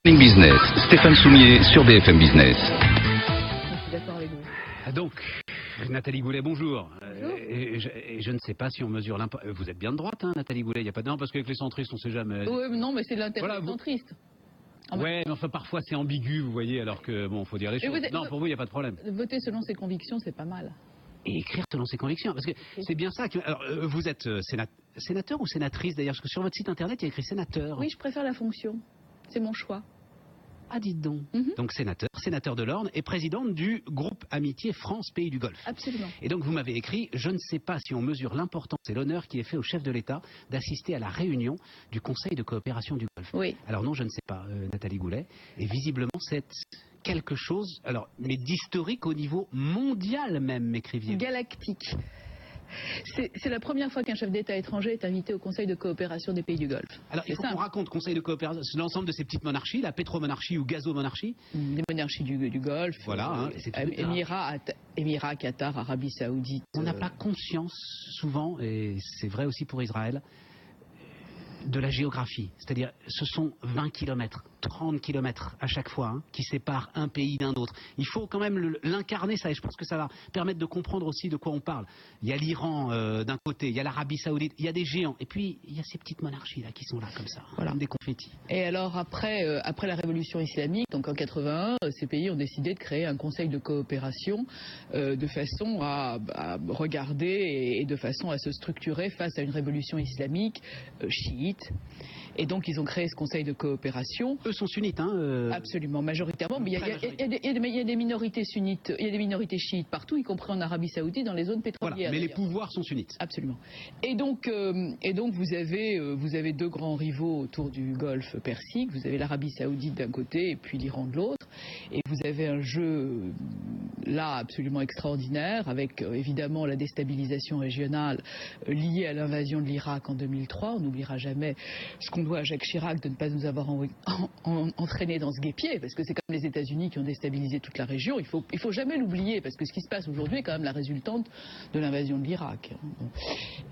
Business, Stéphane Soumier sur BFM Business. Je suis d'accord avec vous. Donc, Nathalie Goulet, bonjour. Bonjour. Et je ne sais pas si on mesure l'impact. Vous êtes bien de droite, hein, Nathalie Goulet, il n'y a pas de... Non, parce qu'avec les centristes, on ne sait jamais. Oui, non, mais c'est de l'intérêt Voilà, vous- centriste. Ouais, mais enfin, parfois c'est ambigu, vous voyez, alors que, bon, faut dire les choses. Non, pour vous, il n'y a pas de problème. Voter selon ses convictions, c'est pas mal. Et écrire selon ses convictions, parce que c'est bien ça. Alors, vous êtes sénateur ou sénatrice, d'ailleurs, parce que sur votre site internet, il y a écrit sénateur. Oui, je préfère la fonction. C'est mon choix. Ah, dites donc. Donc sénateur de l'Orne et présidente du groupe Amitié France-Pays du Golfe. Absolument. Et donc vous m'avez écrit, je ne sais pas si on mesure l'importance et l'honneur qui est fait au chef de l'État d'assister à la réunion du Conseil de coopération du Golfe. Oui. Alors non, je ne sais pas, Nathalie Goulet. Et visiblement, c'est quelque chose, alors, mais d'historique au niveau mondial même, m'écriviez-vous. Galactique. C'est la première fois qu'un chef d'État étranger est invité au Conseil de coopération des pays du Golfe. Alors il faut qu'on raconte Conseil de coopération, c'est l'ensemble de ces petites monarchies, la pétromonarchie ou gazomonarchie. Des monarchies du Golfe. Voilà, hein, c'est tout. Émirats, Qatar, Arabie Saoudite. On n'a pas conscience, souvent, et c'est vrai aussi pour Israël, de la géographie. C'est-à-dire, ce sont 20 km, 30 km à chaque fois, hein, qui séparent un pays d'un autre. Il faut quand même l'incarner, ça, et je pense que ça va permettre de comprendre aussi de quoi on parle. Il y a l'Iran d'un côté, il y a l'Arabie Saoudite, il y a des géants, et puis il y a ces petites monarchies là qui sont là comme ça, Voilà. comme des confettis. Et alors après la révolution islamique, donc en 81, ces pays ont décidé de créer un conseil de coopération de façon à regarder et de façon à se structurer face à une révolution islamique chiite. Et donc ils ont créé ce conseil de coopération. Eux sont sunnites, hein Absolument, majoritairement. Mais il y a des minorités sunnites, il y a des minorités chiites partout, y compris en Arabie Saoudite, dans les zones pétrolières. Voilà, mais les pouvoirs sont sunnites. Absolument. Et donc vous avez deux grands rivaux autour du Golfe Persique. Vous avez l'Arabie Saoudite d'un côté et puis l'Iran de l'autre. Et vous avez un jeu là absolument extraordinaire avec évidemment la déstabilisation régionale liée à l'invasion de l'Irak en 2003. On n'oubliera jamais ce qu'on doit à Jacques Chirac de ne pas nous avoir entraînés dans ce guêpier, parce que c'est comme les États-Unis qui ont déstabilisé toute la région. Il faut jamais l'oublier, parce que ce qui se passe aujourd'hui est quand même la résultante de l'invasion de l'Irak.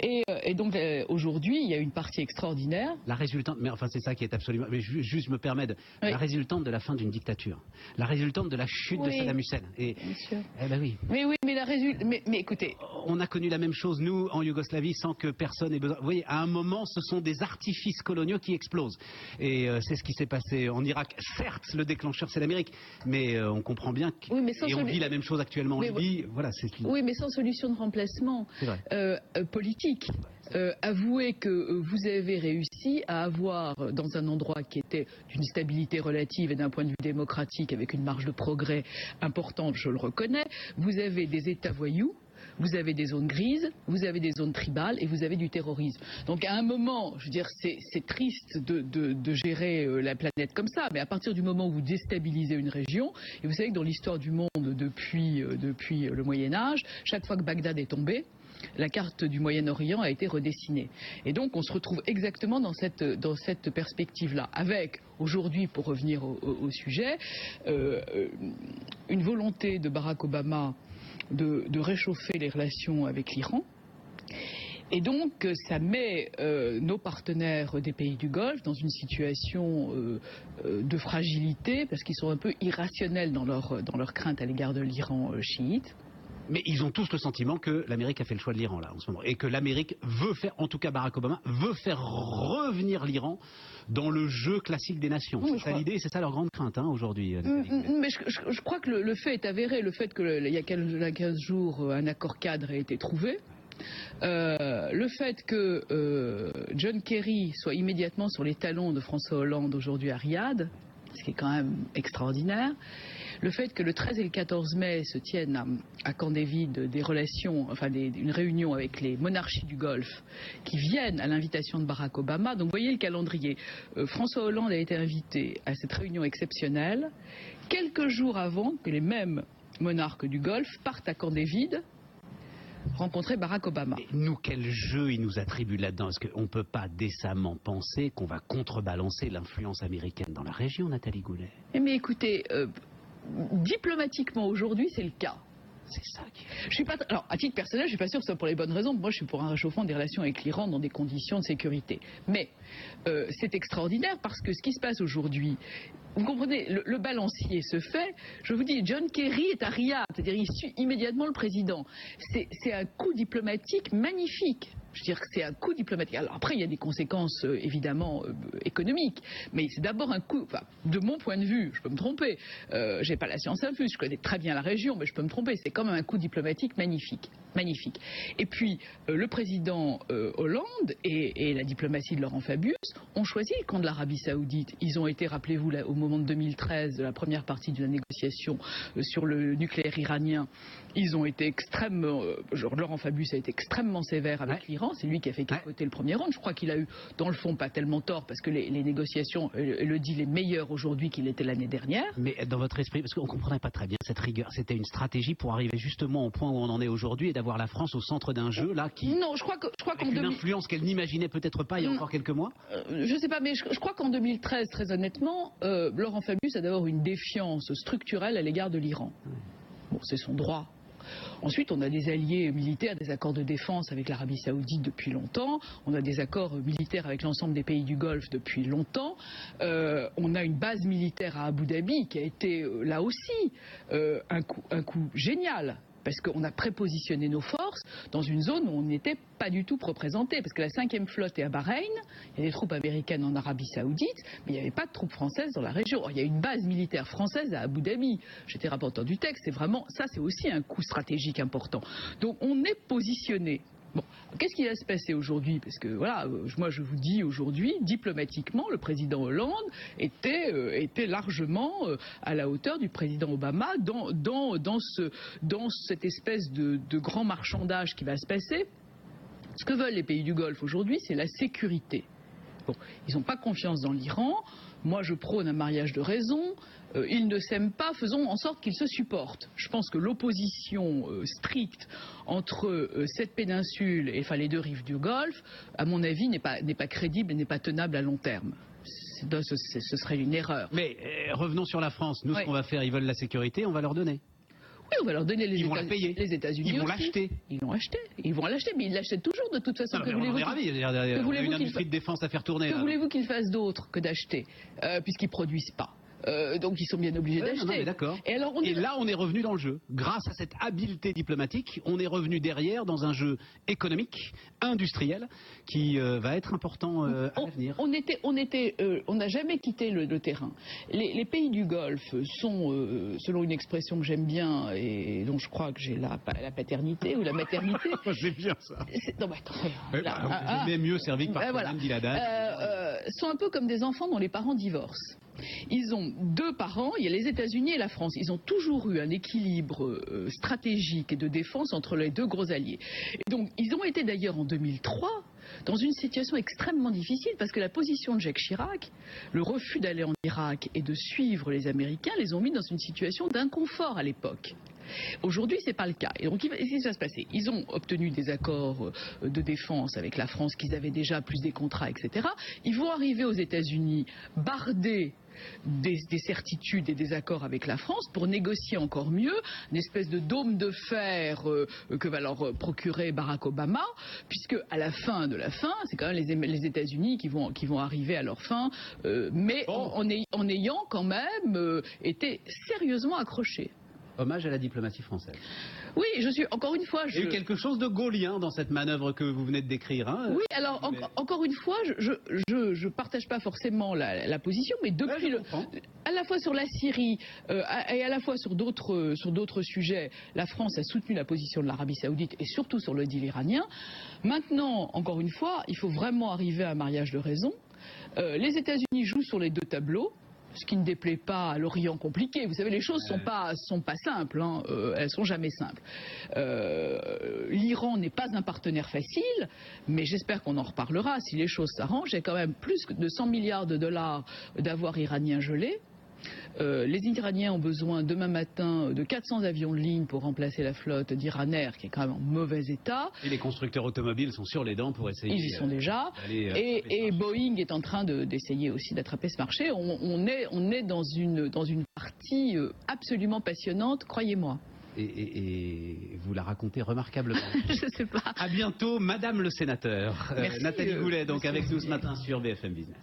Et donc aujourd'hui, il y a une partie extraordinaire. La résultante, mais enfin c'est ça qui est absolument. Mais juste, je me permets de. Oui. La résultante de la fin d'une dictature, la résultante de la chute de Saddam Hussein. Et Bien sûr. eh ben oui. Mais écoutez, On a connu la même chose, nous, en Yougoslavie, sans que personne ait besoin... Vous voyez, à un moment, ce sont des artifices coloniaux qui explosent. Et c'est ce qui s'est passé en Irak. Certes, le déclencheur, c'est l'Amérique, mais on comprend bien que... Oui, mais sans et on vit la même chose actuellement en Mais Libye. Voilà, c'est... oui, mais sans solution de remplacement C'est vrai. politique. Avouez que vous avez réussi à avoir, dans un endroit qui était d'une stabilité relative et d'un point de vue démocratique, avec une marge de progrès importante, je le reconnais, vous avez des États voyous, vous avez des zones grises, vous avez des zones tribales et vous avez du terrorisme. Donc à un moment, je veux dire, c'est triste de gérer la planète comme ça, mais à partir du moment où vous déstabilisez une région, et vous savez que dans l'histoire du monde depuis le Moyen-Âge, chaque fois que Bagdad est tombé, la carte du Moyen-Orient a été redessinée. Et donc on se retrouve exactement dans cette perspective-là, avec aujourd'hui, pour revenir au sujet, une volonté de Barack Obama de réchauffer les relations avec l'Iran. Et donc ça met nos partenaires des pays du Golfe dans une situation de fragilité, parce qu'ils sont un peu irrationnels dans leur crainte à l'égard de l'Iran chiite. Mais ils ont tous le sentiment que l'Amérique a fait le choix de l'Iran, là, en ce moment. Et que l'Amérique veut faire, en tout cas Barack Obama, veut faire revenir l'Iran dans le jeu classique des nations. Oui, c'est ça l'idée, c'est ça leur grande crainte, hein, aujourd'hui. Mais je crois que le fait est avéré, le fait qu'il y a 15 jours, un accord cadre a été trouvé. Le fait que John Kerry soit immédiatement sur les talons de François Hollande aujourd'hui à Riyad, ce qui est quand même extraordinaire. Le fait que le 13 et le 14 mai se tiennent à Camp David une réunion avec les monarchies du Golfe qui viennent à l'invitation de Barack Obama. Donc vous voyez le calendrier. François Hollande a été invité à cette réunion exceptionnelle quelques jours avant que les mêmes monarques du Golfe partent à Camp David rencontrer Barack Obama. Et nous, quel jeu il nous attribue là-dedans? Parce qu'on ne peut pas décemment penser qu'on va contrebalancer l'influence américaine dans la région, Nathalie Goulet. Mais écoutez, diplomatiquement aujourd'hui, c'est le cas. C'est ça qui... Je suis pas. Alors, à titre personnel, je suis pas sûr que ce soit pour les bonnes raisons. Moi, je suis pour un réchauffement des relations avec l'Iran dans des conditions de sécurité. Mais c'est extraordinaire parce que ce qui se passe aujourd'hui, vous comprenez, le balancier se fait. Je vous dis, John Kerry est à Riyad, c'est-à-dire il suit immédiatement le président. C'est un coup diplomatique magnifique. Je veux dire que c'est un coup diplomatique. Alors après, il y a des conséquences évidemment économiques, mais c'est d'abord un coup. Enfin, de mon point de vue, je peux me tromper. J'ai pas la science infuse, je connais très bien la région, mais je peux me tromper. C'est quand même un coup diplomatique magnifique, magnifique. Et puis le président Hollande et la diplomatie de Laurent Fabius ont choisi le camp de l'Arabie Saoudite. Ils ont été, rappelez-vous, au moment de 2013, de la première partie de la négociation sur le nucléaire iranien, ils ont été extrêmement. Laurent Fabius a été extrêmement sévère avec l'Iran. C'est lui qui a fait capoter le premier round. Je crois qu'il a eu, dans le fond, pas tellement tort, parce que les négociations, le deal est meilleur aujourd'hui qu'il était l'année dernière. Mais dans votre esprit, parce qu'on ne comprenait pas très bien cette rigueur, c'était une stratégie pour arriver justement au point où on en est aujourd'hui et d'avoir la France au centre d'un jeu, là, qui... Non, je crois qu'en une influence qu'elle n'imaginait peut-être pas il y a encore quelques mois. Je ne sais pas, mais je crois qu'en 2013, très honnêtement, Laurent Fabius a d'abord une défiance structurelle à l'égard de l'Iran. Bon, c'est son droit. Ensuite, on a des alliés militaires, des accords de défense avec l'Arabie Saoudite depuis longtemps. On a des accords militaires avec l'ensemble des pays du Golfe depuis longtemps. On a une base militaire à Abu Dhabi qui a été, là aussi, un coup génial. Parce qu'on a prépositionné nos forces dans une zone où on n'était pas du tout représenté. Parce que la 5e flotte est à Bahreïn, il y a des troupes américaines en Arabie Saoudite, mais il n'y avait pas de troupes françaises dans la région. Or, il y a une base militaire française à Abu Dhabi. J'étais rapporteur du texte, c'est vraiment, ça c'est aussi un coup stratégique important. Donc on est positionné. Bon, qu'est-ce qui va se passer aujourd'hui? Parce que voilà, moi je vous dis aujourd'hui, diplomatiquement, le président Hollande était largement à la hauteur du président Obama dans cette espèce de grand marchandage qui va se passer. Ce que veulent les pays du Golfe aujourd'hui, c'est la sécurité. Bon, ils n'ont pas confiance dans l'Iran. Moi, je prône un mariage de raison. Ils ne s'aiment pas, faisons en sorte qu'ils se supportent. Je pense que l'opposition stricte entre cette péninsule et les deux rives du Golfe, à mon avis, n'est pas crédible et n'est pas tenable à long terme. Ce serait une erreur. Mais revenons sur la France. Nous, ce qu'on va faire, ils veulent la sécurité, on va leur donner. Oui, on va leur donner les États-Unis. Ils vont l'acheter. Ils l'ont acheté. Ils vont l'acheter, mais ils l'achètent toujours de toute façon. On est ravis. Il y a une industrie de défense à faire tourner. Que voulez-vous qu'ils fassent d'autre que d'acheter, puisqu'ils ne produisent pas? Donc ils sont bien obligés d'acheter. D'accord. Et là, on est revenu dans le jeu. Grâce à cette habileté diplomatique, on est revenu derrière dans un jeu économique, industriel, qui va être important à l'avenir. On n'a jamais quitté le terrain. Les pays du Golfe sont, selon une expression que j'aime bien et dont je crois que j'ai la paternité ou la maternité. C'est bien ça. Non, mais attends. J'aimais mieux servi que par Madame Diladad. Sont un peu comme des enfants dont les parents divorcent. Ils ont deux parents, il y a les États-Unis et la France. Ils ont toujours eu un équilibre stratégique et de défense entre les deux gros alliés. Et donc, ils ont été d'ailleurs en 2003 dans une situation extrêmement difficile parce que la position de Jacques Chirac, le refus d'aller en Irak et de suivre les Américains, les ont mis dans une situation d'inconfort à l'époque. Aujourd'hui, ce n'est pas le cas. Et donc, qu'est-ce qui va se passer? Ils ont obtenu des accords de défense avec la France, qu'ils avaient déjà, plus des contrats, etc. Ils vont arriver aux États-Unis bardés des certitudes et des accords avec la France pour négocier encore mieux une espèce de dôme de fer que va leur procurer Barack Obama, puisque à la fin de la fin, c'est quand même les États-Unis qui vont arriver à leur fin, mais en ayant quand même été sérieusement accrochés. Hommage à la diplomatie française. Oui, je suis encore une fois. Il y a eu quelque chose de gaullien dans cette manœuvre que vous venez de décrire. Hein, oui, alors encore une fois, je partage pas forcément la position, mais depuis à la fois sur la Syrie et à la fois sur d'autres sujets, la France a soutenu la position de l'Arabie Saoudite et surtout sur le deal iranien. Maintenant, encore une fois, il faut vraiment arriver à un mariage de raison. Les États-Unis jouent sur les deux tableaux. Ce qui ne déplaît pas à l'Orient compliqué. Vous savez, les choses sont pas simples, hein. Elles sont jamais simples. L'Iran n'est pas un partenaire facile, mais j'espère qu'on en reparlera si les choses s'arrangent. Il y a quand même plus de 100 milliards de dollars d'avoirs iraniens gelés. Les Iraniens ont besoin demain matin de 400 avions de ligne pour remplacer la flotte d'Iran Air qui est quand même en mauvais état. Et les constructeurs automobiles sont sur les dents pour essayer. Ils y sont déjà. Et Boeing est en train d'essayer aussi d'attraper ce marché. On est dans une partie absolument passionnante, croyez-moi. et vous la racontez remarquablement. Je ne sais pas. À bientôt, Madame le Sénateur. Merci, Nathalie Goulet, donc Monsieur avec nous ce Soulier. matin sur BFM Business.